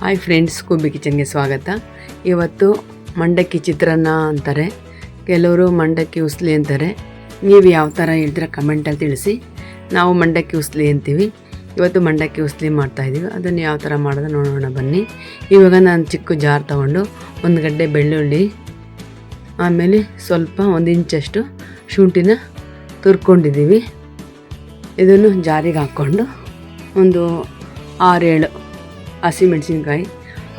Hi friends, ಕುಬ್ಬಿ ಕಿಚನ್ಗೆ ಸ್ವಾಗತ. ಇವತ್ತು ಮಂಡಕ್ಕಿ ಚಿತ್ರಾನ್ನ ಅಂತಾರೆ, ಕೆಲವರು ಮಂಡಕ್ಕಿ ಉಸ್ಲಿ ಅಂತಾರೆ. ನೀವು ಯಾವ ಥರ ಹೇಳ್ತೀರ ಕಮೆಂಟಲ್ಲಿ ತಿಳಿಸಿ. ನಾವು ಮಂಡಕ್ಕಿ ಉಸ್ಲಿ ಅಂತೀವಿ. ಇವತ್ತು ಮಂಡಕ್ಕಿ ಉಸ್ಲಿ ಮಾಡ್ತಾಯಿದ್ದೀವಿ. ಅದನ್ನು ಯಾವ ಥರ ಮಾಡೋದು ನೋಡೋಣ ಬನ್ನಿ. ಇವಾಗ ನಾನು ಚಿಕ್ಕ ಜಾರ್ ತೊಗೊಂಡು ಒಂದು ಗಡ್ಡೆ ಬೆಳ್ಳುಳ್ಳಿ, ಆಮೇಲೆ ಸ್ವಲ್ಪ 1 ಇಂಚಷ್ಟು ಶುಂಠಿನ ತುರ್ಕೊಂಡಿದ್ದೀವಿ. ಇದನ್ನು ಜಾರಿಗೆ ಹಾಕ್ಕೊಂಡು ಒಂದು 6-7 ಹಸಿಮೆಣಸಿನ್ಕಾಯಿ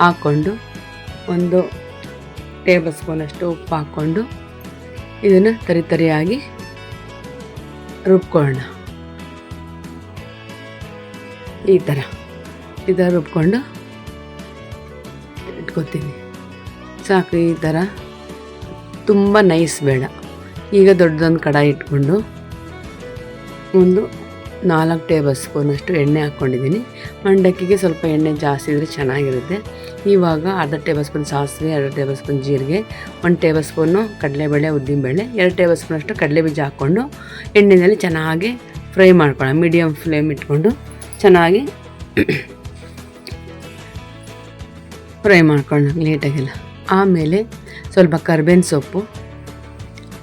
ಹಾಕ್ಕೊಂಡು 1 ಟೇಬಲ್ ಸ್ಪೂನಷ್ಟು ಉಪ್ಪು ಹಾಕ್ಕೊಂಡು ಇದನ್ನು ತರಿಯಾಗಿ ರುಬ್ಕೊಳ್ಳೋಣ. ಈ ಥರ ರುಬ್ಕೊಂಡು ಇಟ್ಕೊತೀನಿ. ಸಾಕು. ಈ ಥರ ತುಂಬ ನೈಸ್ ಬೇಡ. ಈಗ ದೊಡ್ಡದೊಂದು ಕಡಾಯಿ ಇಟ್ಕೊಂಡು ಒಂದು 4 ಟೇಬಲ್ ಸ್ಪೂನಷ್ಟು ಎಣ್ಣೆ ಹಾಕ್ಕೊಂಡಿದ್ದೀನಿ. ಮಂಡಕ್ಕಿಗೆ ಸ್ವಲ್ಪ ಎಣ್ಣೆ ಜಾಸ್ತಿ ಇದ್ದರೆ ಚೆನ್ನಾಗಿರುತ್ತೆ. ಇವಾಗ ಅರ್ಧ ಟೇಬಲ್ ಸ್ಪೂನ್ ಸಾಸಿವೆ, 2 ಟೇಬಲ್ ಸ್ಪೂನ್ ಜೀರಿಗೆ, 1 ಟೇಬಲ್ ಸ್ಪೂನು ಕಡಲೆಬೇಳೆ, ಉದ್ದಿನಬೇಳೆ, 2 ಟೇಬಲ್ ಸ್ಪೂನಷ್ಟು ಕಡಲೆಬೀಜ ಹಾಕ್ಕೊಂಡು ಎಣ್ಣೆಯಲ್ಲಿ ಚೆನ್ನಾಗಿ ಫ್ರೈ ಮಾಡ್ಕೊಳ್ಳೋಣ. ಮೀಡಿಯಮ್ ಫ್ಲೇಮ್ ಇಟ್ಕೊಂಡು ಚೆನ್ನಾಗಿ ಫ್ರೈ ಮಾಡ್ಕೊಳ್ಳೋಣ ನೀಟಾಗೆಲ್ಲ. ಆಮೇಲೆ ಸ್ವಲ್ಪ ಕರಿಬೇವಿನ ಸೊಪ್ಪು,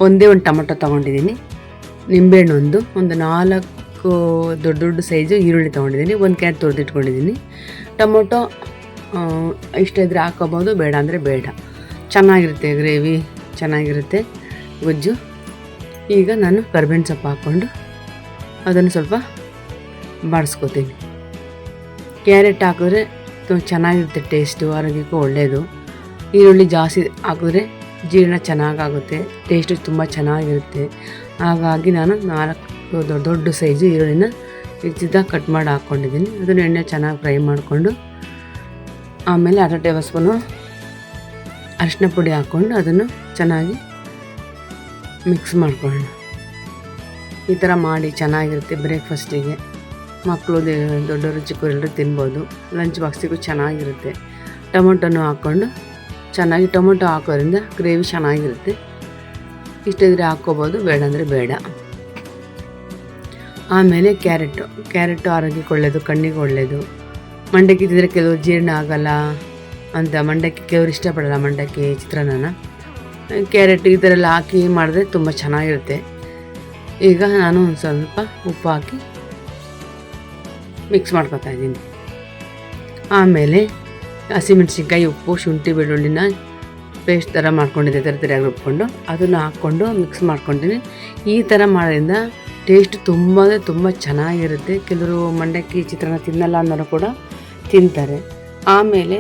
ಒಂದೇ ಒಂದು ಟೊಮೊಟೊ ತೊಗೊಂಡಿದ್ದೀನಿ, ನಿಂಬೆಹಣ್ಣು ಒಂದು 4 ದೊಡ್ಡ ಸೈಜು ಈರುಳ್ಳಿ ತೊಗೊಂಡಿದ್ದೀನಿ, 1 ಕ್ಯಾರೆಟ್ ತುರಿದಿಟ್ಕೊಂಡಿದ್ದೀನಿ. ಟೊಮೊಟೊ ಇಷ್ಟ ಇದ್ದರೆ ಹಾಕೋಬೋದು, ಬೇಡ ಅಂದರೆ ಬೇಡ. ಚೆನ್ನಾಗಿರುತ್ತೆ ಗ್ರೇವಿ, ಚೆನ್ನಾಗಿರುತ್ತೆ ಗೊಜ್ಜು. ಈಗ ನಾನು ಕರಿಬೇವಿನ ಸೊಪ್ಪು ಹಾಕ್ಕೊಂಡು ಅದನ್ನು ಸ್ವಲ್ಪ ಬಾಡಿಸ್ಕೊತೀನಿ. ಕ್ಯಾರೆಟ್ ಹಾಕಿದ್ರೆ ಚೆನ್ನಾಗಿರುತ್ತೆ, ಟೇಸ್ಟು, ಆರೋಗ್ಯಕ್ಕೂ ಒಳ್ಳೆಯದು. ಈರುಳ್ಳಿ ಜಾಸ್ತಿ ಹಾಕಿದ್ರೆ ಜೀರ್ಣ ಚೆನ್ನಾಗಾಗುತ್ತೆ, ಟೇಸ್ಟು ತುಂಬ ಚೆನ್ನಾಗಿರುತ್ತೆ. ಹಾಗಾಗಿ ನಾನು 4 ದೊಡ್ಡ ಸೈಜು ಈರುಳ್ಳಿನ ಚಿಕ್ಕದಾಗಿ ಕಟ್ ಮಾಡಿ ಹಾಕ್ಕೊಂಡಿದ್ದೀನಿ. ಅದನ್ನು ಎಣ್ಣೆ ಚೆನ್ನಾಗಿ ಫ್ರೈ ಮಾಡಿಕೊಂಡು ಆಮೇಲೆ ಅರ್ಧ ಟೇಬಲ್ ಸ್ಪೂನು ಅರಿಶಿನ ಪುಡಿ ಹಾಕ್ಕೊಂಡು ಅದನ್ನು ಚೆನ್ನಾಗಿ ಮಿಕ್ಸ್ ಮಾಡ್ಕೊಳ್ಳೋಣ. ಈ ಥರ ಮಾಡಿ ಚೆನ್ನಾಗಿರುತ್ತೆ. ಬ್ರೇಕ್ಫಾಸ್ಟಿಗೆ ಮಕ್ಕಳು, ದೊಡ್ಡವರು, ಚಿಕ್ಕವರು ಎಲ್ಲರೂ ತಿನ್ಬೋದು. ಲಂಚ್ ಬಾಕ್ಸಿಗೂ ಚೆನ್ನಾಗಿರುತ್ತೆ. ಟೊಮೊಟೊನೂ ಹಾಕ್ಕೊಂಡು ಚೆನ್ನಾಗಿ, ಟೊಮೊಟೊ ಹಾಕೋದ್ರಿಂದ ಗ್ರೇವಿ ಚೆನ್ನಾಗಿರುತ್ತೆ. ಇಷ್ಟಿದ್ರೆ ಹಾಕ್ಕೋಬೋದು, ಬೇಡ ಅಂದರೆ ಬೇಡ. ಆಮೇಲೆ ಕ್ಯಾರೆಟು ಆರೋಗ್ಯಕ್ಕೆ ಒಳ್ಳೆಯದು, ಕಣ್ಣಿಗೆ ಒಳ್ಳೆಯದು. ಮಂಡಕ್ಕಿ ತಿಂದರೆ ಕೆಲವರು ಜೀರ್ಣ ಆಗಲ್ಲ ಅಂತ, ಮಂಡಕ್ಕಿ ಕೆಲವರು ಇಷ್ಟಪಡಲ್ಲ ಮಂಡಕ್ಕಿ ಚಿತ್ರಾನ್ನ. ಕ್ಯಾರೆಟ್ ಈ ಥರ ಎಲ್ಲ ಹಾಕಿ ಮಾಡಿದ್ರೆ ತುಂಬ ಚೆನ್ನಾಗಿರುತ್ತೆ. ಈಗ ನಾನು ಒಂದು ಸ್ವಲ್ಪ ಉಪ್ಪು ಹಾಕಿ ಮಿಕ್ಸ್ ಮಾಡ್ಕೊತಾ ಇದ್ದೀನಿ. ಆಮೇಲೆ ಹಸಿಮೆಣಸಿನ್ಕಾಯಿ, ಉಪ್ಪು, ಶುಂಠಿ, ಬೆಳ್ಳುಳ್ಳಿನ ಪೇಸ್ಟ್ ಥರ ಮಾಡ್ಕೊಂಡಿದ್ದೆ, ತರಿಯಾಗಿ ರುಬ್ಕೊಂಡು ಅದನ್ನು ಹಾಕ್ಕೊಂಡು ಮಿಕ್ಸ್ ಮಾಡ್ಕೊಂಡಿದ್ದೀನಿ. ಈ ಥರ ಮಾಡೋದ್ರಿಂದ ಟೇಸ್ಟ್ ತುಂಬ ಚೆನ್ನಾಗಿರುತ್ತೆ. ಕೆಲವರು ಮಂಡಕ್ಕಿ ಚಿತ್ರಾನ್ನ ತಿನ್ನಲ್ಲ ಅನ್ನೋರು ಕೂಡ ತಿಂತಾರೆ. ಆಮೇಲೆ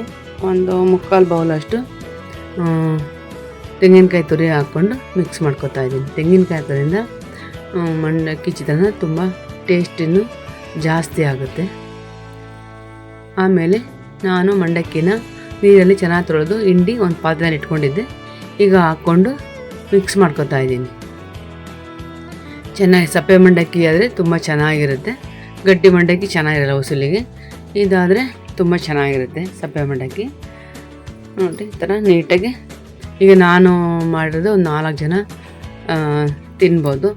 ಒಂದು 3/4 ಬೌಲಷ್ಟು ತೆಂಗಿನಕಾಯಿ ತುರಿ ಹಾಕ್ಕೊಂಡು ಮಿಕ್ಸ್ ಮಾಡ್ಕೊತಾ ಇದ್ದೀನಿ. ತೆಂಗಿನಕಾಯಿ ತುರಿಯಿಂದ ಮಂಡಕ್ಕಿ ಚಿತ್ರಾನ್ನ ತುಂಬ ಟೇಸ್ಟಿನೂ ಜಾಸ್ತಿ ಆಗುತ್ತೆ. ಆಮೇಲೆ ನಾನು ಮಂಡಕ್ಕಿನ ನೀರಲ್ಲಿ ಚೆನ್ನಾಗಿ ತೊಳೆದು ಹಿಂಡಿ ಒಂದು ಪಾತ್ರೆಯಲ್ಲಿ ಇಟ್ಕೊಂಡಿದ್ದೆ. ಈಗ ಹಾಕ್ಕೊಂಡು ಮಿಕ್ಸ್ ಮಾಡ್ಕೊತಾ ಇದ್ದೀನಿ. ಚೆನ್ನಾಗಿ ಸಪ್ಪೆ ಮಂಡಕ್ಕಿ ಆದರೆ ತುಂಬ ಚೆನ್ನಾಗಿರುತ್ತೆ. ಗಟ್ಟಿ ಮಂಡಕ್ಕಿ ಚೆನ್ನಾಗಿರಲ್ಲ ಉಸುಲಿಗೆ. ಇದಾದರೆ ತುಂಬ ಚೆನ್ನಾಗಿರುತ್ತೆ ಸಪ್ಪೆ ಮಂಡಕ್ಕಿ. ನೋಡಿ, ಈ ಥರ ನೀಟಾಗಿ ಈಗ ನಾನು ಮಾಡಿರೋದು ಒಂದು 4 ಜನ ತಿನ್ಬೋದು.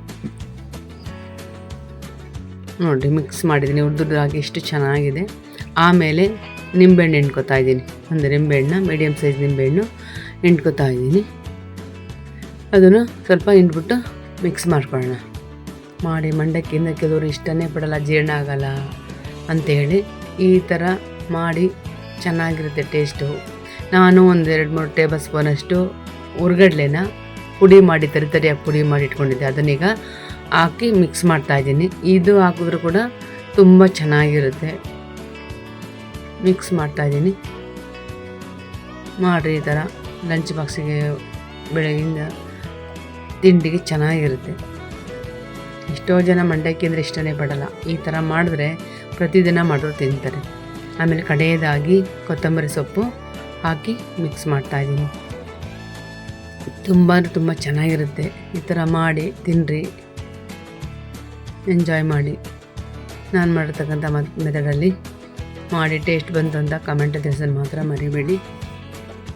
ನೋಡಿ, ಮಿಕ್ಸ್ ಮಾಡಿದ್ದೀನಿ ಉದ್ದುದಾಗಿ, ಎಷ್ಟು ಚೆನ್ನಾಗಿದೆ. ಆಮೇಲೆ ನಿಂಬೆಹಣ್ಣು ಹಿಂಡ್ಕೊತಾ ಇದ್ದೀನಿ. ಒಂದು ನಿಂಬೆಹಣ್ಣು, ಮೀಡಿಯಮ್ ಸೈಜ್ ನಿಂಬೆಹಣ್ಣು ಹಿಂಡ್ಕೊತಾ ಇದ್ದೀನಿ. ಅದನ್ನು ಸ್ವಲ್ಪ ಹಿಂಡ್ಬಿಟ್ಟು ಮಿಕ್ಸ್ ಮಾಡ್ಕೊಳ್ಳೋಣ. ಮಾಡಿ, ಮಂಡಕ್ಕಿಯಿಂದ ಕೆಲವರು ಇಷ್ಟನೇ ಪಡಲ್ಲ, ಜೀರ್ಣ ಆಗಲ್ಲ ಅಂಥೇಳಿ ಈ ಥರ ಮಾಡಿ ಚೆನ್ನಾಗಿರುತ್ತೆ ಟೇಸ್ಟು. ನಾನು ಒಂದು 2-3 ಟೇಬಲ್ ಸ್ಪೂನಷ್ಟು ಹುರ್ಗಡ್ಲೆನ ಪುಡಿ ಮಾಡಿ, ತರಿಯಾಗಿ ಪುಡಿ ಮಾಡಿ ಇಟ್ಕೊಂಡಿದ್ದೆ. ಅದನ್ನೀಗ ಹಾಕಿ ಮಿಕ್ಸ್ ಮಾಡ್ತಾಯಿದ್ದೀನಿ. ಇದು ಹಾಕಿದ್ರೂ ಕೂಡ ತುಂಬ ಚೆನ್ನಾಗಿರುತ್ತೆ. ಮಿಕ್ಸ್ ಮಾಡ್ತಾಯಿದ್ದೀನಿ. ಮಾಡಿರಿ, ಈ ಥರ ಲಂಚ್ ಬಾಕ್ಸಿಗೆ ಬೆಳಗಿಂದ ತಿಂಡಿಗೆ ಚೆನ್ನಾಗಿರುತ್ತೆ. ಎಷ್ಟೋ ಜನ ಮಂಡಕ್ಕಿ ಅಂದರೆ ಇಷ್ಟನೇ ಪಡಲ್ಲ. ಈ ಥರ ಮಾಡಿದ್ರೆ ಪ್ರತಿದಿನ ಮಾಡಿದ್ರು ತಿಂತಾರೆ. ಆಮೇಲೆ ಕಡೆಯದಾಗಿ ಕೊತ್ತಂಬರಿ ಸೊಪ್ಪು ಹಾಕಿ ಮಿಕ್ಸ್ ಮಾಡ್ತಾಯಿದ್ದೀನಿ. ತುಂಬ ಚೆನ್ನಾಗಿರುತ್ತೆ. ಈ ಥರ ಮಾಡಿ ತಿನ್ನಿರಿ, ಎಂಜಾಯ್ ಮಾಡಿ. ನಾನು ಮಾಡಿರ್ತಕ್ಕಂಥ ಮೆಥಡಲ್ಲಿ ಮಾಡಿ ಟೇಸ್ಟ್ ಬಂತು ಅಂತ ಕಮೆಂಟ್ ತಿಳಿಸೋದು ಮಾತ್ರ ಮರಿಬೇಡಿ.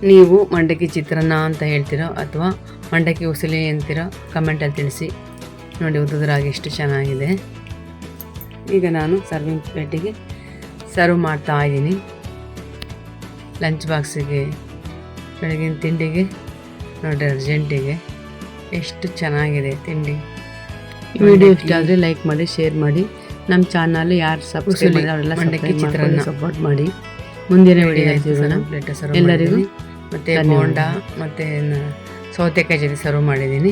ನೀವು ಮಂಡಕ್ಕಿ ಚಿತ್ರಾನ್ನ ಅಂತ ಹೇಳ್ತೀರೋ ಅಥವಾ ಮಂಡಕ್ಕಿ ಉಸಲಿ ಅಂತೀರೋ ಕಮೆಂಟಲ್ಲಿ ತಿಳಿಸಿ. ನೋಡಿ, ಉದ್ದುದ್ರಾಗಿ ಎಷ್ಟು ಚೆನ್ನಾಗಿದೆ. ಈಗ ನಾನು ಸರ್ವಿಂಗ್ ಪ್ಲೇಟಿಗೆ ಸರ್ವ್ ಮಾಡ್ತಾ ಇದ್ದೀನಿ. ಲಂಚ್ ಬಾಕ್ಸಿಗೆ, ಬೆಳಗಿನ ತಿಂಡಿಗೆ ನೋಡಿರಿ ಅರ್ಜೆಂಟಿಗೆ ಎಷ್ಟು ಚೆನ್ನಾಗಿದೆ ತಿಂಡಿ. ಈ ವಿಡಿಯೋ ಇಷ್ಟ ಆದರೆ ಲೈಕ್ ಮಾಡಿ, ಶೇರ್ ಮಾಡಿ. ನಮ್ಮ ಚಾನಲ್ ಯಾರು ಸಬ್ಸ್ಕ್ರೈಬ್ ಮಾಡಿ ಅವರೆಲ್ಲ ಮಂಡಕ್ಕಿ ಚಿತ್ರಾನ್ನ ಸಪೋರ್ಟ್ ಮಾಡಿ. ಮುಂದಿನ ವಿಡಿಯೋ ಎಲ್ಲರಿಗೂ ಮತ್ತು ಬೋಂಡ ಮತ್ತು ಸೌತೆಕಾಯಿ ಜೊತೆ ಸರ್ವ್ ಮಾಡಿದ್ದೀನಿ.